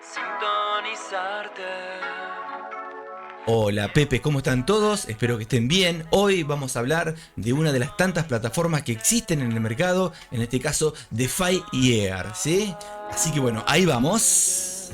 sintonizarte. Hola Pepe, ¿cómo están todos? Espero que estén bien. Hoy vamos a hablar de una de las tantas plataformas que existen en el mercado, en este caso DeFi Year, ¿sí? Así que bueno, ahí vamos.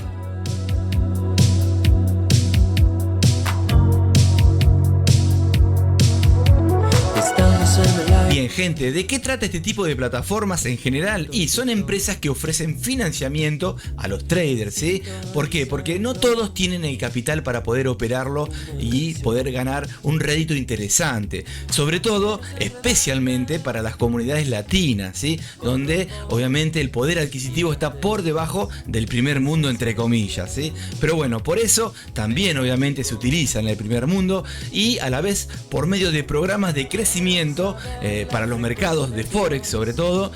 Bien gente, ¿de qué trata este tipo de plataformas en general? Y son empresas que ofrecen financiamiento a los traders, ¿sí? ¿Por qué? Porque no todos tienen el capital para poder operarlo y poder ganar un rédito interesante. Sobre todo, especialmente para las comunidades latinas, ¿sí? Donde obviamente el poder adquisitivo está por debajo del primer mundo, entre comillas, ¿sí? Pero bueno, por eso también obviamente se utiliza en el primer mundo y a la vez por medio de programas de crecimiento para los mercados de Forex, sobre todo,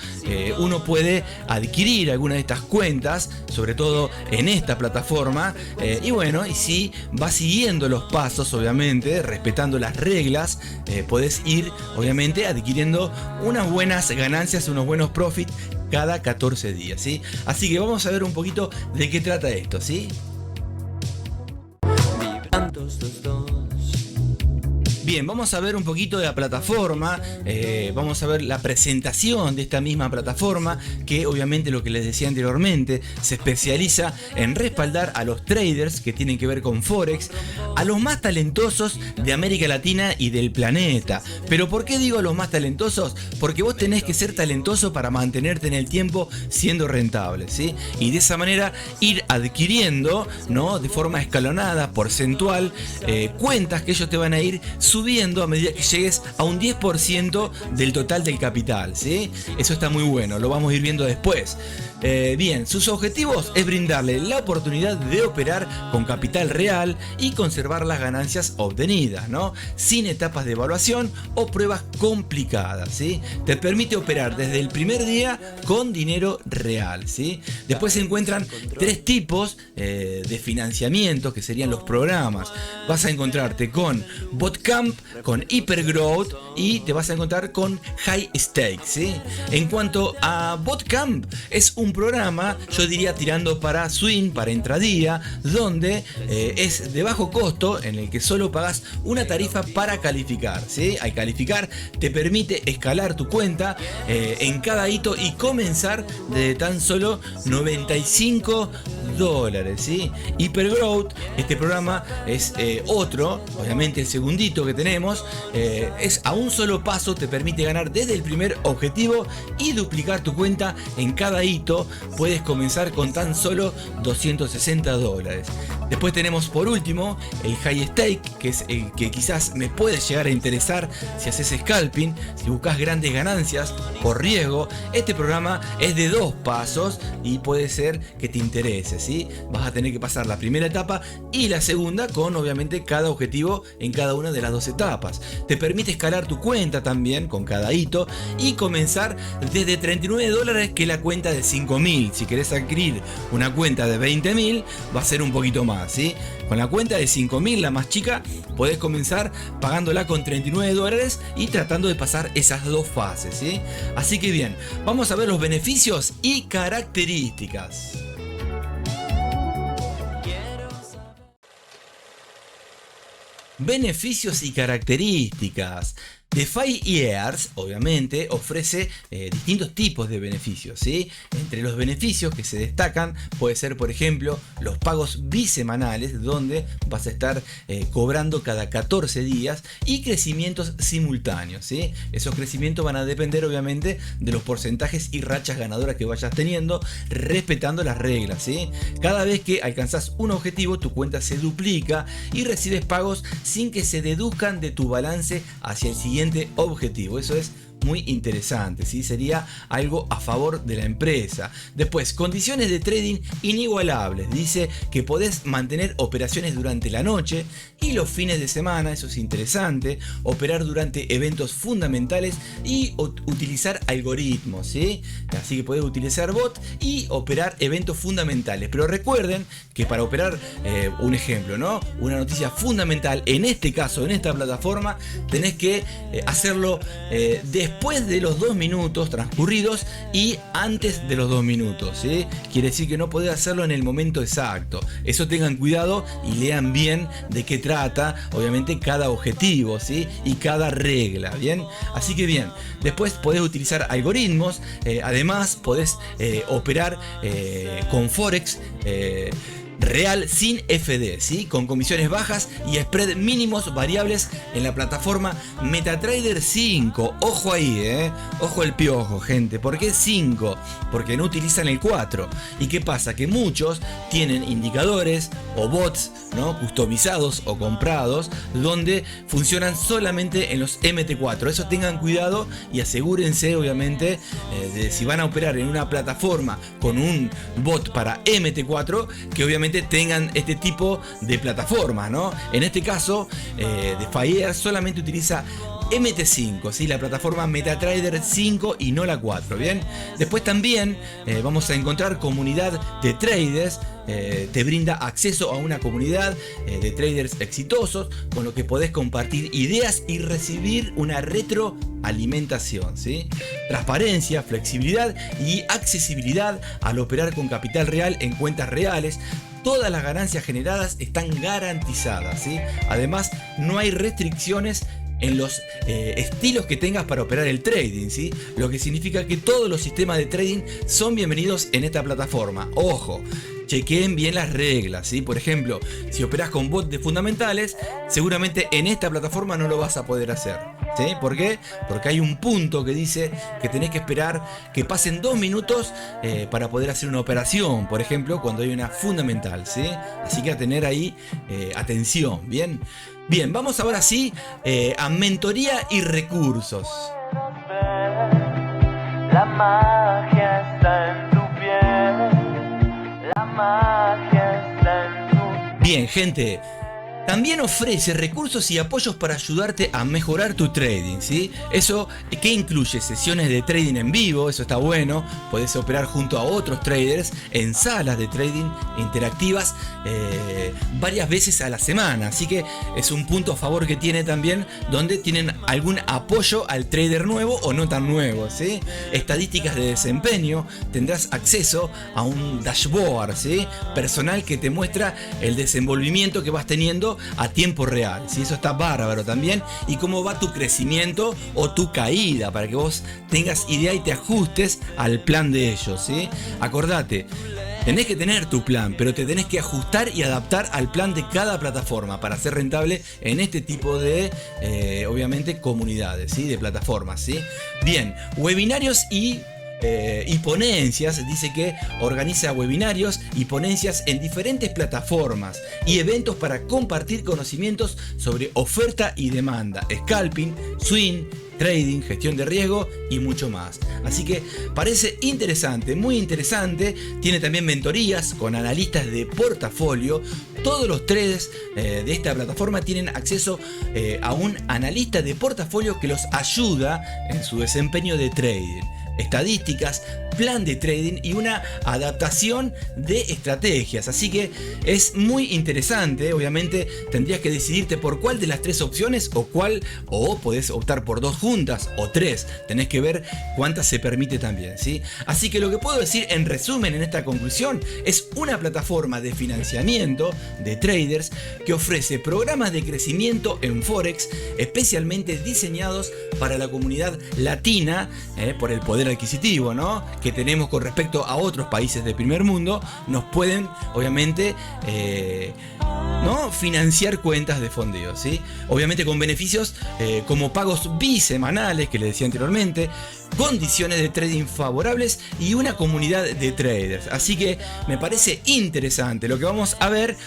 uno puede adquirir alguna de estas cuentas, sobre todo en esta plataforma, y bueno, y si vas siguiendo los pasos, obviamente, respetando las reglas, podés ir, obviamente, adquiriendo unas buenas ganancias, unos buenos profits cada 14 días, ¿sí? Así que vamos a ver un poquito de qué trata esto, ¿sí? Bien, vamos a ver un poquito de la plataforma, vamos a ver la presentación de esta misma plataforma que obviamente lo que les decía anteriormente se especializa en respaldar a los traders que tienen que ver con Forex, a los más talentosos de América Latina y del planeta. Pero ¿por qué digo los más talentosos? Porque vos tenés que ser talentoso para mantenerte en el tiempo siendo rentable, ¿sí? Y de esa manera ir adquiriendo, ¿no? De forma escalonada, porcentual, cuentas que ellos te van a ir subiendo a medida que llegues a un 10% del total del capital, ¿sí? Eso está muy bueno, lo vamos a ir viendo después. Bien, sus objetivos es brindarle la oportunidad de operar con capital real y conservar las ganancias obtenidas, ¿no? Sin etapas de evaluación o pruebas complicadas, ¿sí? Te permite operar desde el primer día con dinero real, ¿sí? Después se encuentran tres tipos de financiamiento que serían los programas. Vas a encontrarte con Bootcamp, con Hypergrowth y te vas a encontrar con High Stake, ¿sí? En cuanto a Bootcamp, es un programa, yo diría tirando para swing, para intradía, donde es de bajo costo, en el que solo pagas una tarifa para calificar, ¿sí? Al calificar te permite escalar tu cuenta en cada hito y comenzar desde tan solo $95, ¿sí? Hypergrowth, este programa es otro, obviamente el segundito que tenemos, es a un solo paso, te permite ganar desde el primer objetivo y duplicar tu cuenta en cada hito. Puedes comenzar con tan solo $260. Después tenemos por último el High Stake, que es el que quizás me puede llegar a interesar si haces scalping, si buscas grandes ganancias por riesgo. Este programa es de 2 pasos y puede ser que te interese, ¿sí? Vas a tener que pasar la primera etapa y la segunda con obviamente cada objetivo en cada una de las 2 etapas. Te permite escalar tu cuenta también con cada hito y comenzar desde $39 que la cuenta de 5.000. Si querés adquirir una cuenta de 20.000 va a ser un poquito más, ¿sí? Con la cuenta de 5.000, la más chica, podés comenzar pagándola con $39 y tratando de pasar esas 2 fases, ¿sí? Así que bien, vamos a ver los beneficios y características. Beneficios y características. DeFi Years obviamente ofrece distintos tipos de beneficios, ¿sí? Entre los beneficios que se destacan puede ser, por ejemplo, los pagos bisemanales, donde vas a estar cobrando cada 14 días y crecimientos simultáneos, ¿sí? Esos crecimientos van a depender obviamente de los porcentajes y rachas ganadoras que vayas teniendo, respetando las reglas, ¿sí? Cada vez que alcanzas un objetivo, tu cuenta se duplica y recibes pagos sin que se deduzcan de tu balance hacia el siguiente objetivo. Eso es muy interesante, ¿sí? Sería algo a favor de la empresa. Después, condiciones de trading inigualables. Dice que podés mantener operaciones durante la noche y los fines de semana, eso es interesante. Operar durante eventos fundamentales y utilizar algoritmos, ¿sí? Así que podés utilizar bot y operar eventos fundamentales. Pero recuerden que para operar, un ejemplo, ¿no? Una noticia fundamental, en este caso, en esta plataforma, tenés que hacerlo de después de los 2 minutos transcurridos y antes de los 2 minutos, ¿sí? Quiere decir que no podés hacerlo en el momento exacto. Eso tengan cuidado y lean bien de qué trata, obviamente, cada objetivo, ¿sí? Y cada regla, ¿bien? Así que bien, después podés utilizar algoritmos, además podés operar con Forex real sin FD, ¿sí? Con comisiones bajas y spread mínimos variables en la plataforma MetaTrader 5. Ojo ahí, ojo el piojo, gente. ¿Por qué 5? Porque no utilizan el 4. ¿Y qué pasa? Que muchos tienen indicadores o bots, ¿no? Customizados o comprados, donde funcionan solamente en los MT4. Eso tengan cuidado y asegúrense, obviamente, de si van a operar en una plataforma con un bot para MT4, que obviamente tengan este tipo de plataforma, ¿no? En este caso, DeFi solamente utiliza MT5, ¿sí? La plataforma MetaTrader 5 y no la 4, ¿bien? Después también vamos a encontrar comunidad de traders. Te brinda acceso a una comunidad de traders exitosos, con lo que podés compartir ideas y recibir una retroalimentación, ¿sí? Transparencia, flexibilidad y accesibilidad al operar con capital real en cuentas reales. Todas las ganancias generadas están garantizadas, ¿sí? Además, no hay restricciones en los estilos que tengas para operar el trading, ¿sí? Lo que significa que todos los sistemas de trading son bienvenidos en esta plataforma. Ojo, chequeen bien las reglas, ¿sí? Por ejemplo, si operas con bots de fundamentales, seguramente en esta plataforma no lo vas a poder hacer, ¿sí? ¿Por qué? Porque hay un punto que dice que tenés que esperar que pasen 2 minutos para poder hacer una operación, por ejemplo, cuando hay una fundamental, ¿sí? Así que a tener ahí atención, ¿bien? Bien, vamos ahora sí a mentoría y recursos. La magia está en tu piel. La magia está en tu... Bien, gente. También ofrece recursos y apoyos para ayudarte a mejorar tu trading, ¿sí? Eso que incluye sesiones de trading en vivo, eso está bueno. Podés operar junto a otros traders en salas de trading interactivas varias veces a la semana. Así que es un punto a favor que tiene también, donde tienen algún apoyo al trader nuevo o no tan nuevo, ¿sí? Estadísticas de desempeño, tendrás acceso a un dashboard, ¿sí? Personal que te muestra el desenvolvimiento que vas teniendo a tiempo real, ¿sí? Eso está bárbaro también, y cómo va tu crecimiento o tu caída, para que vos tengas idea y te ajustes al plan de ellos, ¿sí? Acordate, tenés que tener tu plan, pero te tenés que ajustar y adaptar al plan de cada plataforma para ser rentable en este tipo de, obviamente, comunidades, ¿sí? De plataformas, ¿sí? Bien, webinarios y ponencias. Dice que organiza webinarios y ponencias en diferentes plataformas y eventos para compartir conocimientos sobre oferta y demanda, scalping, swing, trading, gestión de riesgo y mucho más. Así que parece interesante, muy interesante. Tiene también mentorías con analistas de portafolio. Todos los traders de esta plataforma tienen acceso a un analista de portafolio que los ayuda en su desempeño de trading, estadísticas, plan de trading y una adaptación de estrategias. Así que es muy interesante. Obviamente tendrías que decidirte por cuál de las 3 opciones o podés optar por 2 juntas o 3. Tenés que ver cuántas se permite también, ¿sí? Así que lo que puedo decir en resumen en esta conclusión es una plataforma de financiamiento de traders que ofrece programas de crecimiento en Forex especialmente diseñados para la comunidad latina, por el poder adquisitivo, ¿no?, que tenemos con respecto a otros países del primer mundo. Nos pueden, obviamente, ¿no?, financiar cuentas de fondeo, ¿sí? Obviamente con beneficios como pagos bisemanales, que les decía anteriormente, condiciones de trading favorables y una comunidad de traders. Así que me parece interesante lo que vamos a ver.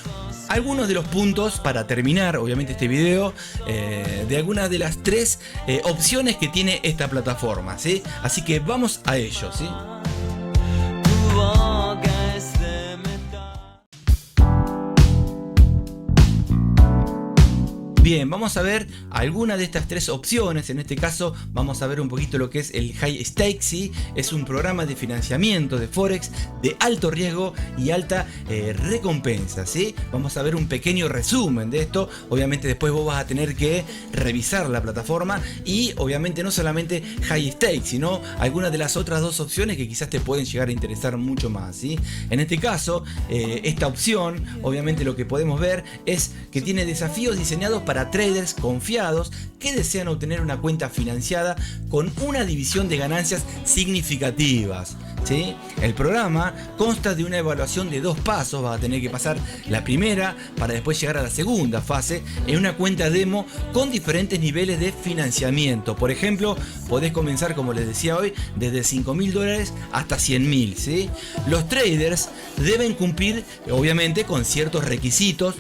Algunos de los puntos para terminar, obviamente, este video, de algunas de las 3 opciones que tiene esta plataforma, ¿sí? Así que vamos a ello, ¿sí? Bien, vamos a ver alguna de estas tres opciones. En este caso vamos a ver un poquito lo que es el High Stakes, ¿sí? Es un programa de financiamiento de Forex de alto riesgo y alta recompensa, ¿sí? Vamos a ver un pequeño resumen de esto. Obviamente después vos vas a tener que revisar la plataforma y obviamente no solamente High Stakes, sino algunas de las otras dos opciones que quizás te pueden llegar a interesar mucho más, ¿sí? En este caso, esta opción, obviamente lo que podemos ver es que tiene desafíos diseñados para traders confiados que desean obtener una cuenta financiada con una división de ganancias significativas, ¿sí? El programa consta de una evaluación de 2 pasos. Vas a tener que pasar la primera para después llegar a la segunda fase en una cuenta demo con diferentes niveles de financiamiento. Por ejemplo, podés comenzar, como les decía hoy, desde $5.000 hasta $100.000, ¿sí? Los traders deben cumplir obviamente con ciertos requisitos,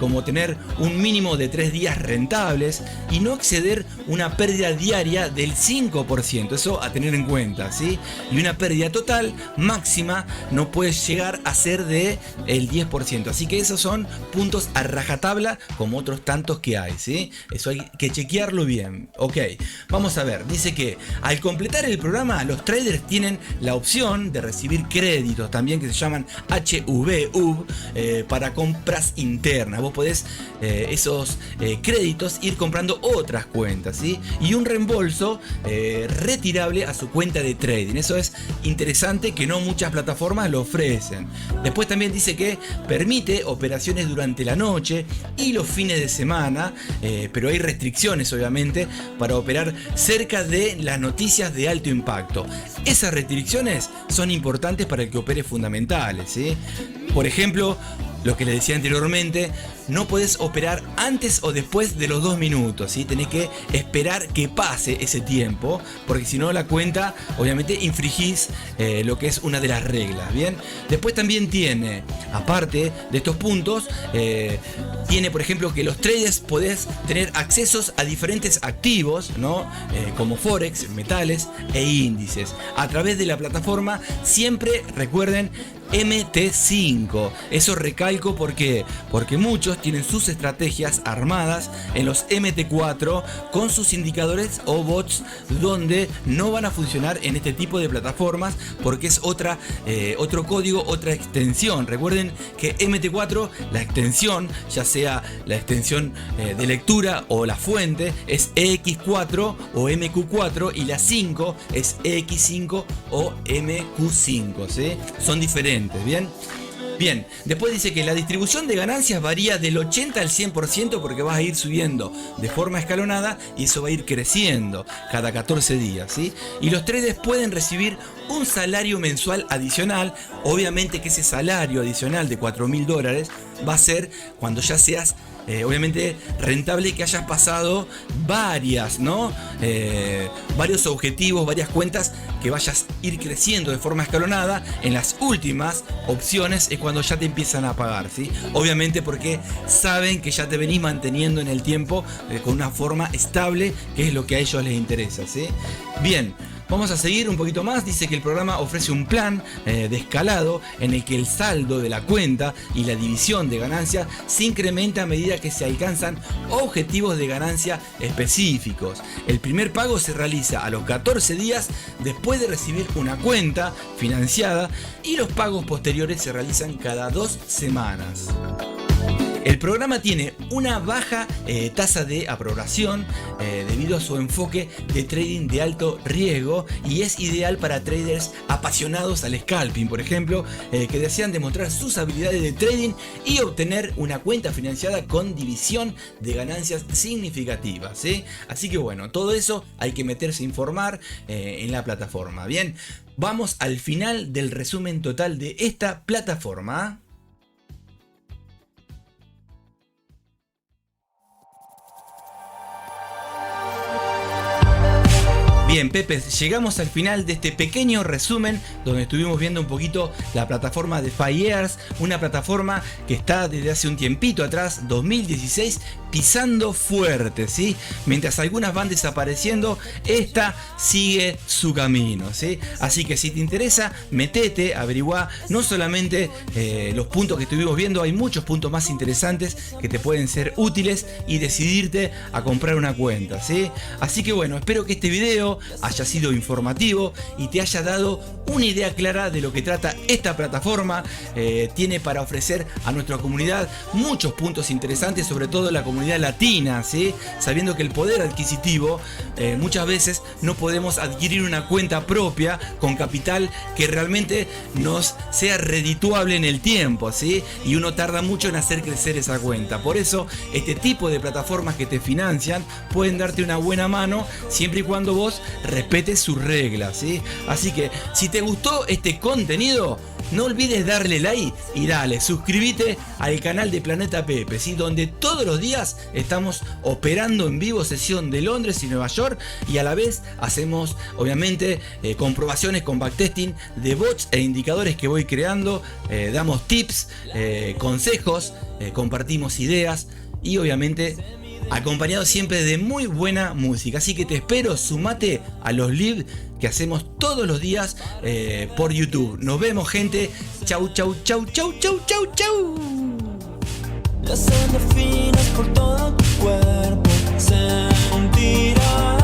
como tener un mínimo de 3 días rentables y no exceder una pérdida diaria del 5%, eso a tener en cuenta, ¿sí? Y una pérdida total máxima no puede llegar a ser de el 10%, así que esos son puntos a rajatabla como otros tantos que hay, ¿sí? Eso hay que chequearlo bien. Ok, vamos a ver, dice que al completar el programa los traders tienen la opción de recibir créditos también que se llaman HVU para compras internas. Vos podés esos créditos ir comprando otras cuentas, ¿sí? Y un reembolso retirable a su cuenta de trading. Eso es interesante, que no muchas plataformas lo ofrecen. Después también dice que permite operaciones durante la noche y los fines de semana, pero hay restricciones obviamente para operar cerca de las noticias de alto impacto. Esas restricciones son importantes para el que opere fundamentales, ¿sí? Por ejemplo, lo que les decía anteriormente, no podés operar antes o después de los 2 minutos, ¿sí? Tenés que esperar que pase ese tiempo, porque si no la cuenta, obviamente infringís lo que es una de las reglas, ¿bien? Después también tiene, aparte de estos puntos, tiene por ejemplo que los traders podés tener accesos a diferentes activos, ¿no? Como Forex, metales e índices. A través de la plataforma, siempre recuerden MT5. Eso recalco porque muchos tienen sus estrategias armadas en los MT4 con sus indicadores o bots, donde no van a funcionar en este tipo de plataformas porque es otro código, otra extensión. Recuerden que MT4, la extensión, ya sea la extensión de lectura o la fuente, es EX4 o MQ4, y la 5 es EX5 o MQ5, ¿sí? Son diferentes. Bien, después dice que la distribución de ganancias varía del 80 al 100% porque vas a ir subiendo de forma escalonada y eso va a ir creciendo cada 14 días, ¿sí? Y los traders pueden recibir un salario mensual adicional. Obviamente que ese salario adicional de $4.000 va a ser cuando ya seas obviamente rentable, que hayas pasado varios objetivos, varias cuentas, que vayas a ir creciendo de forma escalonada. En las últimas opciones es cuando ya te empiezan a pagar, ¿sí? Obviamente porque saben que ya te venís manteniendo en el tiempo con una forma estable, que es lo que a ellos les interesa, ¿sí? Bien. Vamos a seguir un poquito más. Dice que el programa ofrece un plan de escalado en el que el saldo de la cuenta y la división de ganancia se incrementa a medida que se alcanzan objetivos de ganancia específicos. El primer pago se realiza a los 14 días después de recibir una cuenta financiada y los pagos posteriores se realizan cada 2 semanas. El programa tiene una baja tasa de aprobación debido a su enfoque de trading de alto riesgo y es ideal para traders apasionados al scalping, por ejemplo, que desean demostrar sus habilidades de trading y obtener una cuenta financiada con división de ganancias significativas, ¿sí? Así que bueno, todo eso hay que meterse a informar en la plataforma. Bien, vamos al final del resumen total de esta plataforma. Bien, Pepe, llegamos al final de este pequeño resumen donde estuvimos viendo un poquito la plataforma de Firears, una plataforma que está desde hace un tiempito atrás, 2016, pisando fuerte, ¿sí? Mientras algunas van desapareciendo, esta sigue su camino, ¿sí? Así que si te interesa, metete, averiguá no solamente los puntos que estuvimos viendo, hay muchos puntos más interesantes que te pueden ser útiles y decidirte a comprar una cuenta, ¿sí? Así que bueno, espero que este video haya sido informativo y te haya dado una idea clara de lo que trata esta plataforma. Tiene para ofrecer a nuestra comunidad muchos puntos interesantes, sobre todo la comunidad latina, ¿sí? Sabiendo que el poder adquisitivo muchas veces no podemos adquirir una cuenta propia con capital que realmente nos sea redituable en el tiempo, ¿sí? Y uno tarda mucho en hacer crecer esa cuenta. Por eso este tipo de plataformas que te financian pueden darte una buena mano siempre y cuando vos respetes sus reglas, ¿sí? Así que si te gustó este contenido, no olvides darle like y dale, suscríbete al canal de Planeta Pepe, ¿sí? Donde todos los días estamos operando en vivo sesión de Londres y Nueva York, y a la vez hacemos obviamente comprobaciones con backtesting de bots e indicadores que voy creando, damos tips, consejos, compartimos ideas y obviamente acompañado siempre de muy buena música. Así que te espero, sumate a los live que hacemos todos los días por YouTube. Nos vemos, gente. Chau, chau, chau, chau, chau, chau, chau. Las endorfinas por todo tu cuerpo sentirás.